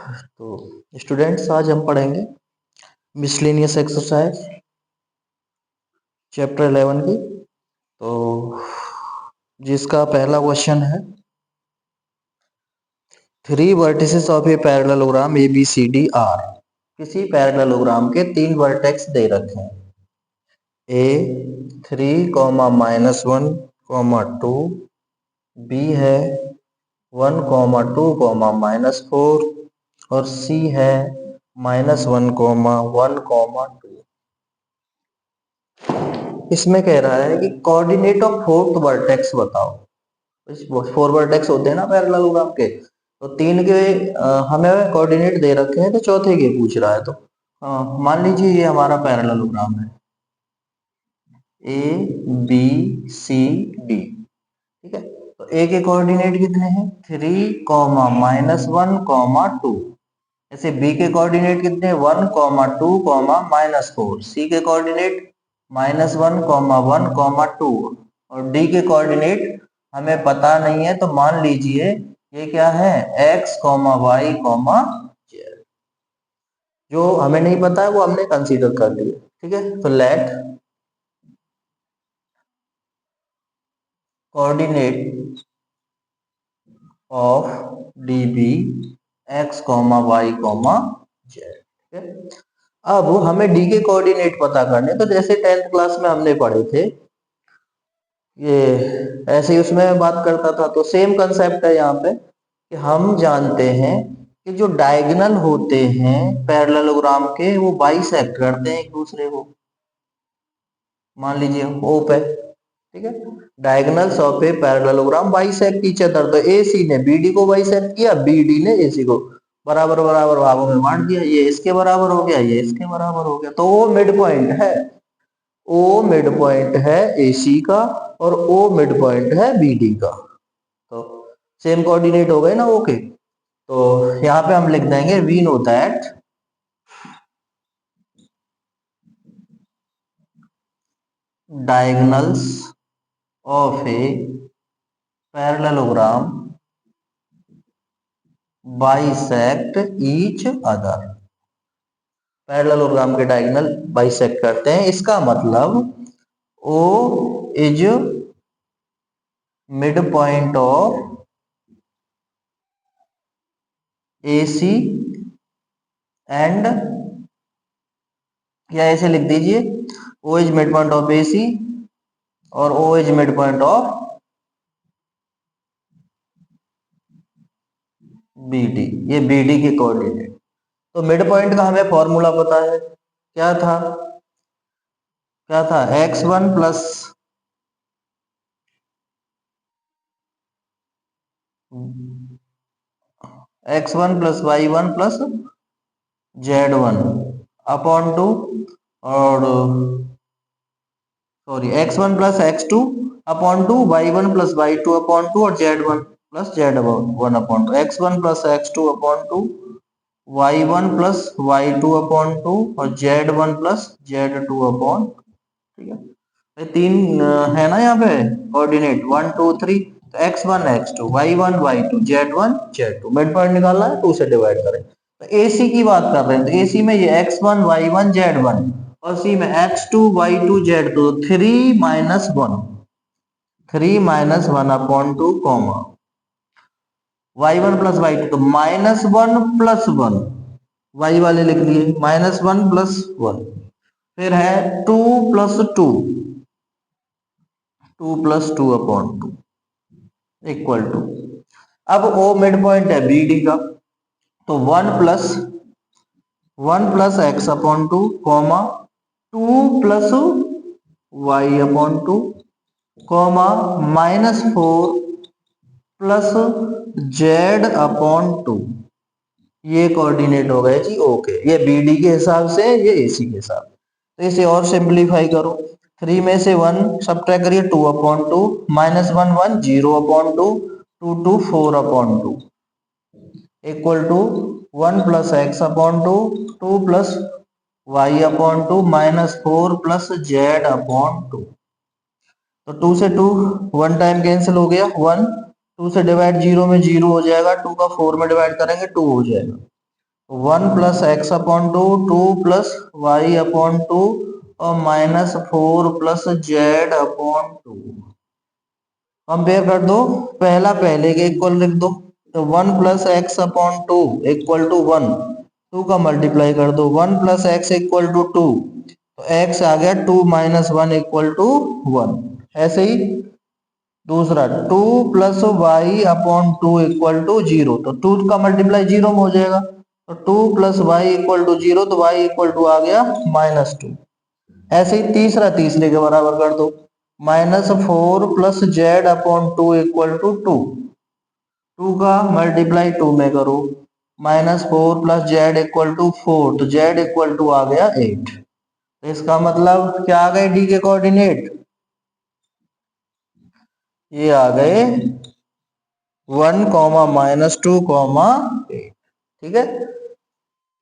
तो स्टूडेंट्स आज हम पढ़ेंगे मिसलेनियस एक्सरसाइज चैप्टर 11 की। तो जिसका पहला क्वेश्चन है, 3 vertices of a parallelogram A B C D are. किसी पैरेललोग्राम के 3 वर्टेक्स दे रखे हैं। ए 3, -1, 2, बी है 1, 2, -4 और सी है -1, 1, 2। इसमें कह रहा है कि कोऑर्डिनेट ऑफ फोर्थ वर्टेक्स बताओ। 4 वर्टेक्स होते हैं ना पैरेललोग्राम के, तो 3 के हमें कोऑर्डिनेट दे रखे हैं, तो चौथे के पूछ रहा है। तो मान लीजिए ये हमारा पैरेललोग्राम है ए बी सी डी, ठीक है। तो ए के कोऑर्डिनेट कितने हैं 3, -1, 2। ऐसे बी के कोऑर्डिनेट कितने हैं 1, 2, -4। सी के कोऑर्डिनेट -1, 1, 2 और डी के कोऑर्डिनेट हमें पता नहीं है, तो मान लीजिए ये क्या है x, y, z। जो हमें नहीं पता है वो हमने कंसीडर कर लिया, ठीक है। तो let coordinate of D be x, y, z, ठीक है। अब हमें डी के कोऑर्डिनेट पता करने, तो जैसे 10th क्लास में हमने पढ़े थे, ये ऐसे ही उसमें बात करता था, तो सेम कंसेप्ट है यहाँ पे कि हम जानते हैं कि जो डायगोनल होते हैं पैरेललोग्राम के वो बाइसेक्ट करते हैं एक दूसरे को। मान लीजिए ओ पे, ठीक है, diagonals of a parallelogram bisect each other. तो एसी ने बीडी को बाइसेक्ट किया, बीडी ने एसी को बराबर बराबर भागों में बांट दिया। ये इसके बराबर हो गया, ये इसके बराबर हो गया, तो वो मिड पॉइंट है। ओ मिड पॉइंट है एसी का और ओ मिड पॉइंट है बीडी का। तो सेम कोऑर्डिनेट हो गए ना ओके। तो यहाँ पे हम लिख देंगे we know that diagonals of a parallelogram bisect each other. Parallelogram के डायगोनल बाइसेक्ट करते हैं, इसका मतलब O is mid point of AC and, या ऐसे लिख दीजिए O is mid point of AC और O is mid point of BD। ये BD के कोऑर्डिनेट। तो मिड पॉइंट का हमें फॉर्मूला पता है, क्या था x1 plus y1 plus z1 upon 2 और sorry x1 plus x2 upon 2, y1 plus y2 upon 2 और z1 plus z1 upon 2। x1 plus x2 upon 2, y1 plus y2 upon 2 और z1 प्लस z2 अपॉन, ठीक है। ये 3 है ना यहाँ पे कोऑर्डिनेट 1, 2, 3। तो x1 x2 y1 y2 z1 z2, mid point निकालना है 2 से डिवाइड करें। तो AC की बात कर रहे हैं, तो AC में ये x1 y1 z1 और C में x2 y2 z2, 3 - 1 upon 2 comma y1 plus y2, तो -1 प्लस 1 y वाले लिख लिए -1 प्लस 1, फिर है 2 प्लस 2 अपॉन 2 इक्वल टू, अब O मिड पॉइंट है BD का, तो 1 plus x upon 2 comma 2 plus y upon 2 comma -4 plus z upon 2। ये कोऑर्डिनेट हो गए जी ओके। ये BD के हिसाब से, ये AC के हिसाब से। तो इसे और सिंप्लीफाई करो, 3 में से 1 सब्ट्रैक्ट करिए, 2 upon 2 -1 1 0 upon 2 2 2 4 upon 2 equal to 1 plus x upon 2 2 plus y upon 2 -4 plus z upon 2। तो 2 से 2 1 टाइम कैंसिल हो गया, 1 2 से डिवाइड 0 में 0 हो जाएगा, 2 का 4 में डिवाइड करेंगे 2 हो जाएगा। 1 plus x upon two, 2 plus y upon two और minus 4 plus z upon two. Compare कर दो, पहला पहले के इक्वल लिख दो, तो 1 plus x upon two equal to 1, 2 का मल्टीप्लाई कर दो, 1 प्लस एक्स इक्वल टू 2, तो एक्स आ गया 2 माइनस 1 इक्वल टू 1। ऐसे ही दूसरा 2 plus y upon two equal to 0, तो 2 का मल्टीप्लाई 0 में हो जाएगा, तो 2 प्लस वाई इक्वल टू 0, तो वाई इक्वल टू आ गया -2। ऐसे ही तीसरा तीसरे के बराबर कर दो, -4 plus z upon two equal to 2, 2 का मल्टीप्लाई 2 में करो, -4 प्लस जेड इक्वल टू 4, तो जेड इक्वल टू आ गया 8। तो इसका मतलब क्या आ गए डी के कोऑर्डिनेट, ये आ गए 1, -2, 8। ठीक है,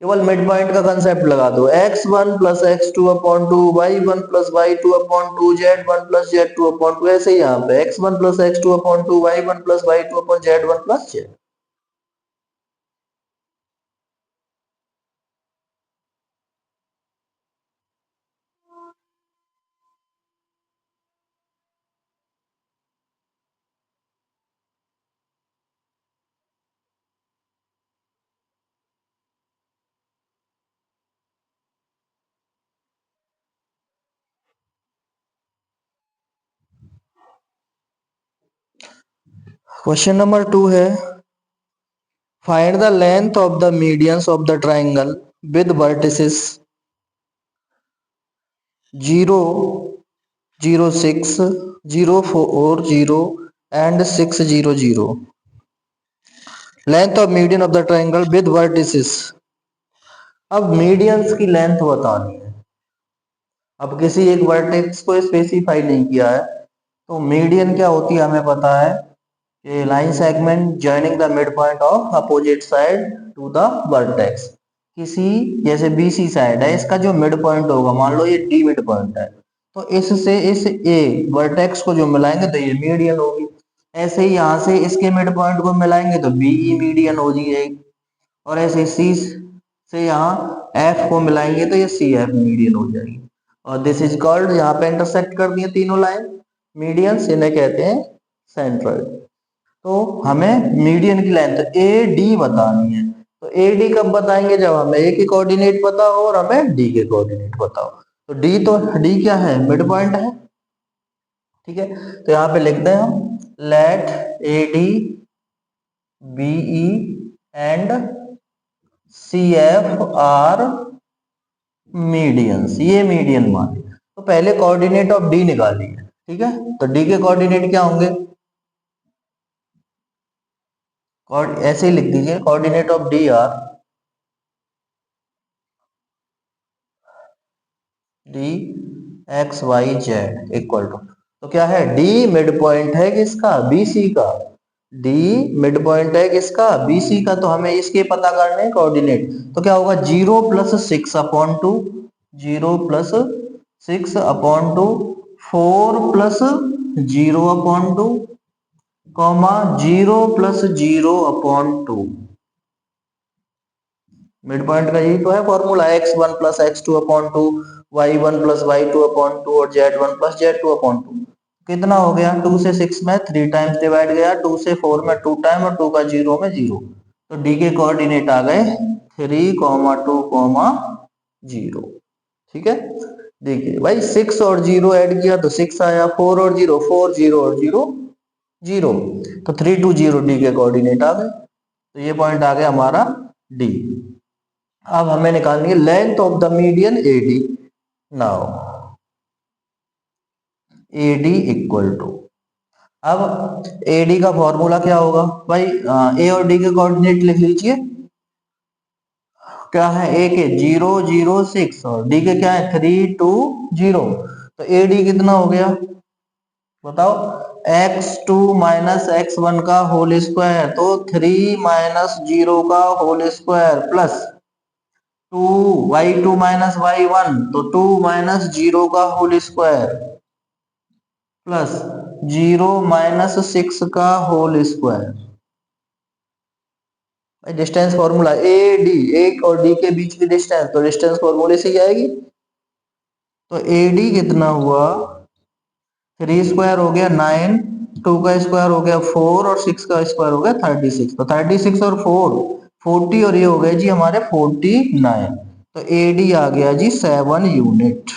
केवल मिड पॉइंट का कंसेप्ट लगा दो, x1 plus x2 upon two, y1 plus y2 upon two, z1 plus z2 upon two. ऐसे ही यहाँ पे x1 plus x2 upon two, y1 plus y2 upon z1 plus z। Question number 2 है, find the length of the medians of the triangle with vertices 0, 0, 6, 0, 4, 0 and 6, 0, 0। Length of median of the triangle with vertices. अब medians की length बतानी है, अब किसी एक vertex को specify नहीं किया है, तो मीडियन क्या होती है हमें पता है कि line segment joining the mid point of opposite side to the vertex. किसी जैसे बीसी साइड है, इसका जो मिड पॉइंट होगा, मान लो ये डी मिड पॉइंट है, तो इससे इस ए वर्टेक्स को जो मिलाएंगे तो ये मीडियन होगी। ऐसे ही यहाँ से इसके मिड पॉइंट को मिलाएंगे तो बीई मीडियन हो जाएगी, और ऐसे सी से यहाँ एफ को मिलाएंगे तो ये सी एफ मीडियन हो जाएगी। और दिस इज कॉल्ड, यहाँ पे इंटरसेक्ट कर दिए तीनों लाइन मीडियंस, इन्हें कहते हैं सेंट्रोइड। तो हमें मीडियन की लेंथ ए डी बतानी है, तो ए डी कब बताएंगे, जब हमें ए के कोऑर्डिनेट पता हो और हमें डी के कोऑर्डिनेट पता हो। तो डी क्या है, मिड पॉइंट है। ठीक है, तो यहाँ पे लिखते हैं हम, let A D BE and C F are medians, ये मीडियन माने। तो पहले कोऑर्डिनेट ऑफ डी निकालिए। ठीक है, तो डी के कोऑर्डिनेट क्या होंगे, ऐसे ही लिख दीजिए, coordinate of D are D x y z equal to, तो क्या है, डी मिड पॉइंट है किसका, बीसी का। डी मिड पॉइंट है किसका, बीसी का, तो हमें इसके पता करने हैं कोऑर्डिनेट। तो क्या होगा, 0 plus 6 upon two, 0 plus 6 upon two, 4 plus 0 upon two, comma 0 plus 0 upon two. Mid point का यही तो है formula, x1 plus x2 upon two, y1 plus y2 upon two और z1 plus z2 upon two. कितना हो गया, 2 से 6 में 3 टाइम्स डिवाइड गया, 2 से 4 में 2 टाइम और 2 का 0 में 0। तो डी के कोऑर्डिनेट आ गए 3, 2, 0। ठीक है, देखिए भाई 6 और 0 ऐड किया तो 6 आया, 4 और 0, 4, 0 और 0, 0, तो 3, 2, 0 डी के कोऑर्डिनेट आ गए। तो ये पॉइंट आ गया हमारा डी। अब हमें निकालनी है length of the median A D. Now A D equal to, अब ए डी का फॉर्मूला क्या होगा भाई, ए और डी के कोऑर्डिनेट लिख लीजिए। क्या है, ए के 0, 0, 6 और डी के क्या है 3, 2, 0। तो ए डी कितना हो गया बताओ, x2 माइनस x1 का होल स्क्वायर, तो 3 माइनस 0 का whole square plus 2 y2 minus y1, तो 2 माइनस 0 का होल स्क्वायर प्लस 0 माइनस 6 का whole square. Distance formula A D, एक और डी के बीच की डिस्टेंस, तो डिस्टेंस फॉर्मूले से ही आएगी। तो ए डी कितना हुआ, 3 स्क्वायर हो गया 9, 2 का स्क्वायर हो गया 4 और 6 का स्क्वायर हो गया 36। तो 36 और 4 40 और ये हो गए जी हमारे 49। तो एडी आ गया जी 7 यूनिट।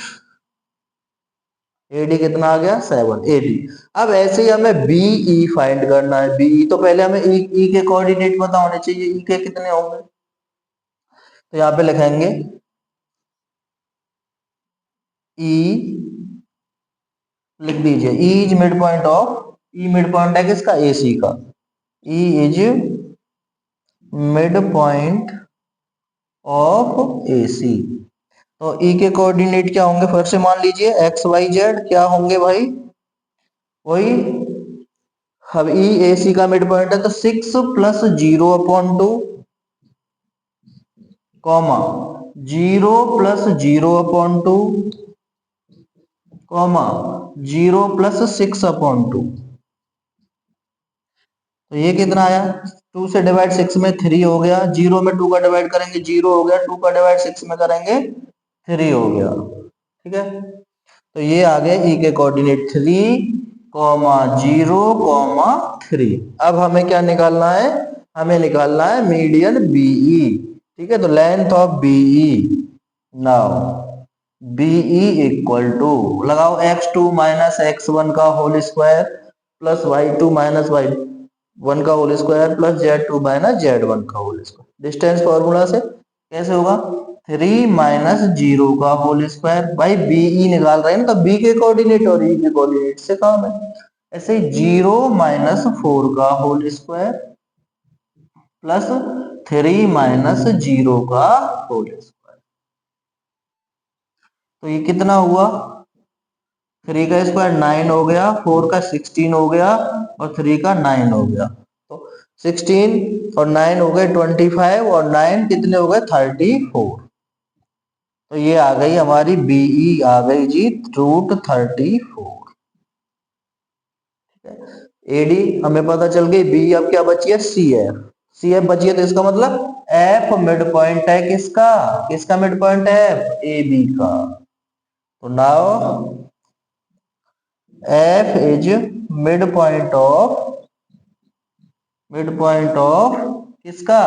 एडी कितना आ गया 7 एडी। अब ऐसे ही हमें बीई फाइंड करना है। बीई तो पहले हमें ई के कोऑर्डिनेट पता होने चाहिए, ई के कितने होंगे। तो यहाँ पे लिखेंगे ई, लिख दीजिए E is mid point of, E mid point है किसका, एसी का। E is mid point of AC. तो ई के कोऑर्डिनेट क्या होंगे, फिर से मान लीजिए एक्स वाई जेड क्या होंगे भाई, वही। अब ई ए सी का मिड पॉइंट है तो 6 plus 0/2 comma 0 plus 0/2 comma 0 plus 6/2। तो ये कितना आया, 2 से डिवाइड 6 में 3 हो गया, 0 में 2 का डिवाइड करेंगे 0 हो गया, 2 का डिवाइड 6 में करेंगे 3 हो गया। ठीक है, तो ये आ गया ई के कोऑर्डिनेट 3,0,3। अब हमें क्या निकालना है, हमें निकालना है मीडियन बीई। ठीक है, तो length of BE, now BE equal to लगाओ x2 माइनस x1 का whole square plus y2 minus y1 का whole square plus z2 minus z1 का होल स्क्वायर। डिस्टेंस फॉर्मूला से कैसे होगा, 3 माइनस 0 का होल स्क्वायर। भाई बीई निकाल रहे हैं ना, तो बी के कोऑर्डिनेट और ई के कोऑर्डिनेट से काम है। ऐसे 0 माइनस 4 का होल स्क्वायर प्लस 3 माइनस 0 का होल स्क्वायर। तो ये कितना हुआ, 3 का स्क्वायर 9 हो गया, 4 का 16 हो गया और 3 का 9 हो गया। तो 16 और 9 हो गए 25 और 9 कितने हो गए 34। तो ये आ गई हमारी बीई आ गई जी √34। एडी हमें पता चल गई, बी अब क्या बची है सी एफ। सी एफ बची है तो इसका मतलब एफ मिड पॉइंट है किसका, किसका मिड पॉइंट है, ए बी का। तो now F is mid point of किसका,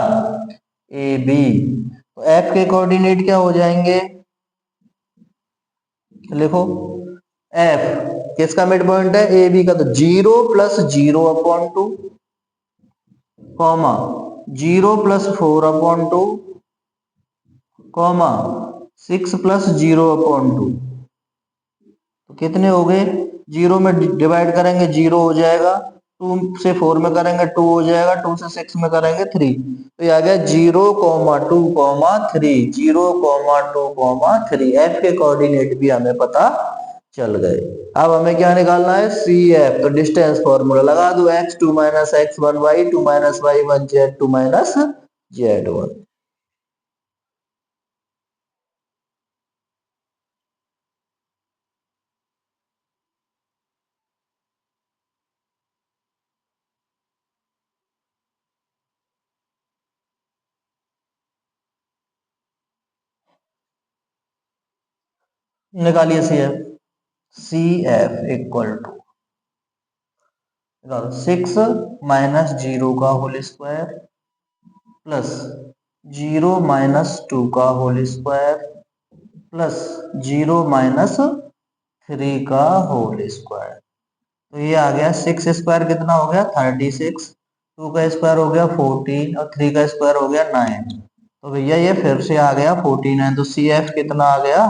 ए बी। तो एफ के कोऑर्डिनेट क्या हो जाएंगे, लिखो एफ किसका मिड पॉइंट है, ए बी का, तो 0 plus 0/2 comma 0 plus 4/2 comma 6 plus 0/2। तो कितने हो गए, 0 में डिवाइड करेंगे 0 हो जाएगा, 2 से 4 में करेंगे 2 हो जाएगा, 2 से 6 में करेंगे 3। तो ये आ गया 0,2,3, 0,2,3। एफ के कोऑर्डिनेट भी हमें पता चल गए। अब हमें क्या निकालना है, सी एफ। तो डिस्टेंस फॉर्मूला लगा दो, x2 minus x1 y2 minus y1 z2 minus z1। निकालिए C F. C F equal to 6 minus 0 का होल स्क्वायर प्लस 0 माइनस 2 का होल स्क्वायर प्लस 0 माइनस 3 का होल स्क्वायर। तो ये आ गया 6 स्क्वायर कितना हो गया 36, 2 का स्क्वायर हो गया 14 और 3 का स्क्वायर हो गया 9। तो भैया ये फिर से आ गया 49। तो सी एफ कितना आ गया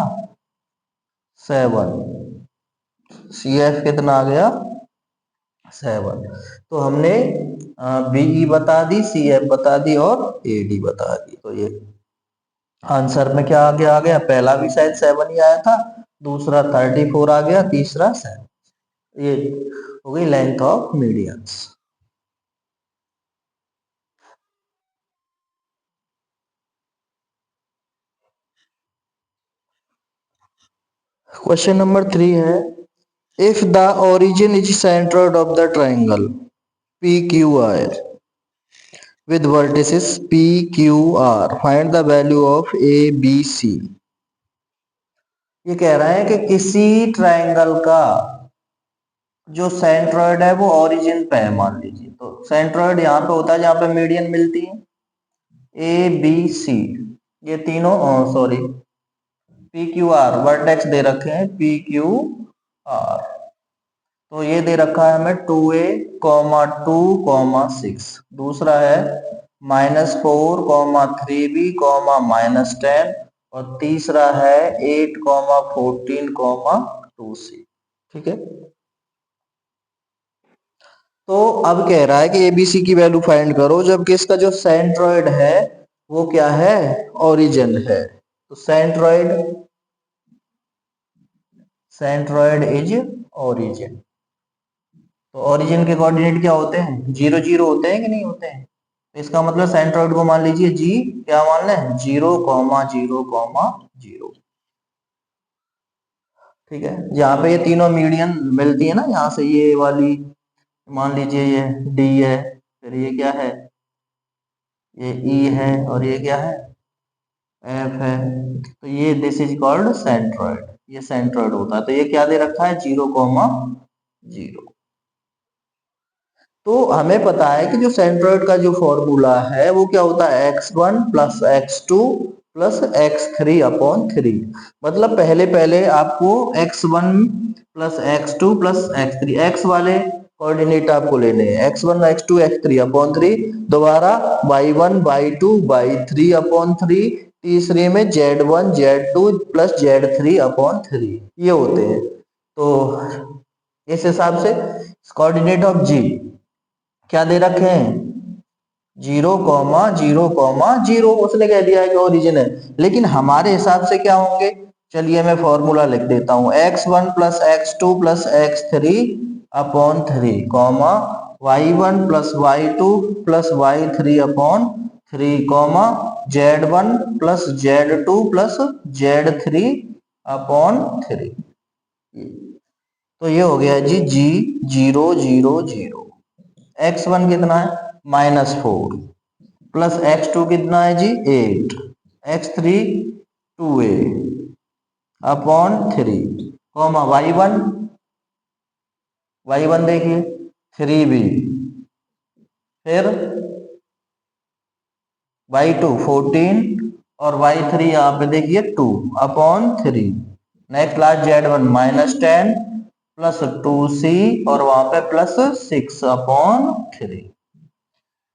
7। सी एफ कितना आ गया 7। तो हमने बीई बता दी, सी एफ बता दी और ए डी बता दी। तो ये आंसर में क्या आगे आ गया, पहला भी शायद 7 ही आया था, दूसरा 34 आ गया, तीसरा 7। ये हो गई length of medians. Question number 3 है, if the origin is centred of the triangle P Q are with vertices P, Q, R. Find the value of A, B, C. ये कह रहा है कि किसी ट्रायंगल का जो सेंट्रॉइड है वो ओरिजिन पे है, मान लीजिए। तो सेंट्रॉइड यहाँ पे होता है जहाँ पे मीडियन मिलती है, ए बी सी, ये तीनों, sorry, P Q R vertex दे रखे हैं, पी क्यू आर। तो ये दे रखा है हमें 2a, 2, 6। दूसरा है -4, 3b, -10। और तीसरा है 8, 14, 2c। ठीक है। तो अब कह रहा है कि एबीसी की वैल्यू फाइंड करो जबकि इसका जो सेंट्रॉइड है वो क्या है, ओरिजिन है। तो सेंट्रॉइड इज ओरिजिन। तो ओरिजिन के कोऑर्डिनेट क्या होते हैं, 0, 0 होते हैं कि नहीं होते हैं। तो इसका मतलब सेंट्रॉइड को मान लीजिए जी, क्या मान लें, 0, 0, 0। ठीक है। यहाँ पे ये तीनों मीडियन मिलती है ना, यहाँ से ये वाली मान लीजिए ये डी है, फिर ये क्या है, ये ई है, और ये क्या है, एफ है। तो ये दिस इज कॉल्ड सेंट्रॉइड, ये सेंट्रॉइड होता है। तो ये क्या दे रखा है, 0, 0। तो हमें पता है कि जो सेंट्रॉइड का जो फॉर्मूला है वो क्या होता है, x1 plus x2 plus x3 upon 3। मतलब पहले आपको x1 plus x2 plus x3, x वाले कोऑर्डिनेट आपको लेने हैं, x1, x2, x3 अपॉन 3। दोबारा y1, y2, y3 अपॉन 3। तीसरे में z1, z2 plus z3 upon 3, ये होते हैं। तो इस हिसाब से कोऑर्डिनेट ऑफ जी क्या दे रखे हैं, 0, 0, 0। उसने कह दिया है कि ओरिजिन है, लेकिन हमारे हिसाब से क्या होंगे, चलिए मैं फॉर्मूला लिख देता हूं, x1 plus x2 plus x3 upon 3, y1 plus y2 plus y3 upon 3, z1 plus z2 plus z3 upon 3। तो ये हो गया जी जी 0, 0, 0। x1 कितना है, -4, प्लस x2 कितना है जी 8, x3 2a अपॉन 3, y1 देखिए 3b, फिर y2 14 और y3 यहाँ पे देखिए 2 upon 3। Next last z1 -10 plus 2c और वहां पे प्लस 6 अपॉन 3।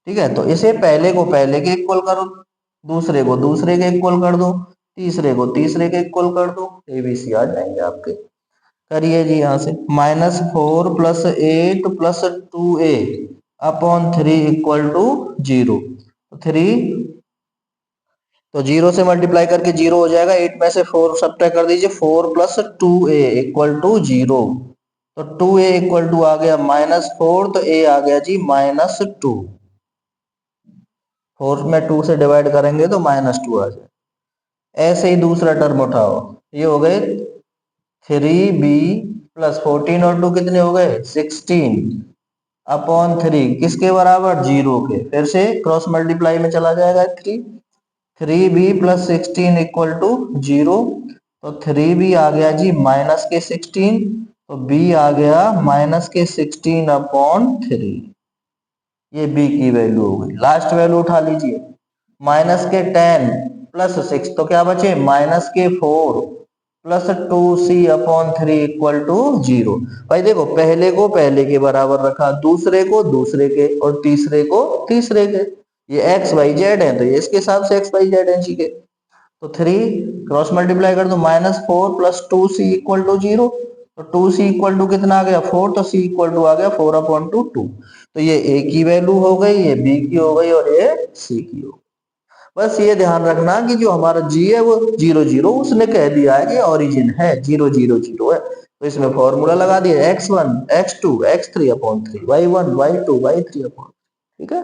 ठीक है। तो इसे पहले को पहले के इक्वल करो, दूसरे को दूसरे के इक्वल कर दो, तीसरे को तीसरे के इक्वल कर दो, एबीसी आ जाएंगे आपके। करिए जी, यहाँ से -4 plus 8 plus 2a upon 3 equal to 0। तो 3, तो 0 से मल्टीप्लाई करके 0 हो जाएगा, 8 में से 4 सब्ट्रैक्ट कर दीजिए, 4 प्लस 2a इक्वल टू 0। तो 2a इक्वल टू आ गया -4, तो a आ गया जी -2। 4 में 2 से डिवाइड करेंगे तो -2 आ जाए। ऐसे ही दूसरा टर्म उठाओ, ये हो गए 3b प्लस 14 और 2 कितने हो गए, 16 अपॉन 3, किसके बराबर, 0 के। फिर से क्रॉस मल्टीप्लाई में चला जाएगा 3b प्लस 16 इक्वल टू 0। तो 3b आ गया जी माइनस के 16, तो b आ गया माइनस के 16 अपॉन 3। ये b की वैल्यू हो गई। लास्ट वैल्यू उठा लीजिए, माइनस के 10 प्लस 6, तो क्या बचे, माइनस के 4 plus 2c upon 3 equal to 0। भाई देखो, पहले को पहले के बराबर रखा, दूसरे को दूसरे के, और तीसरे को तीसरे के। ये एक्स वाई जेड है तो ये इसके हिसाब से एक्स वाई जेड है जी के। तो 3 क्रॉस मल्टीप्लाई कर दो, -4 प्लस 2c इक्वल टू 0। तो 2c इक्वल टू कितना आ गया, 4, तो c इक्वल टू आ गया 4 अपॉन 2। तो ये a की वैल्यू हो गई, ये b की हो गई, और ये c की हो गई। बस ये ध्यान रखना कि जो हमारा g है वो 0, 0, उसने कह दिया है कि ओरिजिन है 0, 0, 0 है। तो इसमें फॉर्मूला लगा दिया x1, x2, x3 upon 3, y1, y2, y3 upon, ठीक है।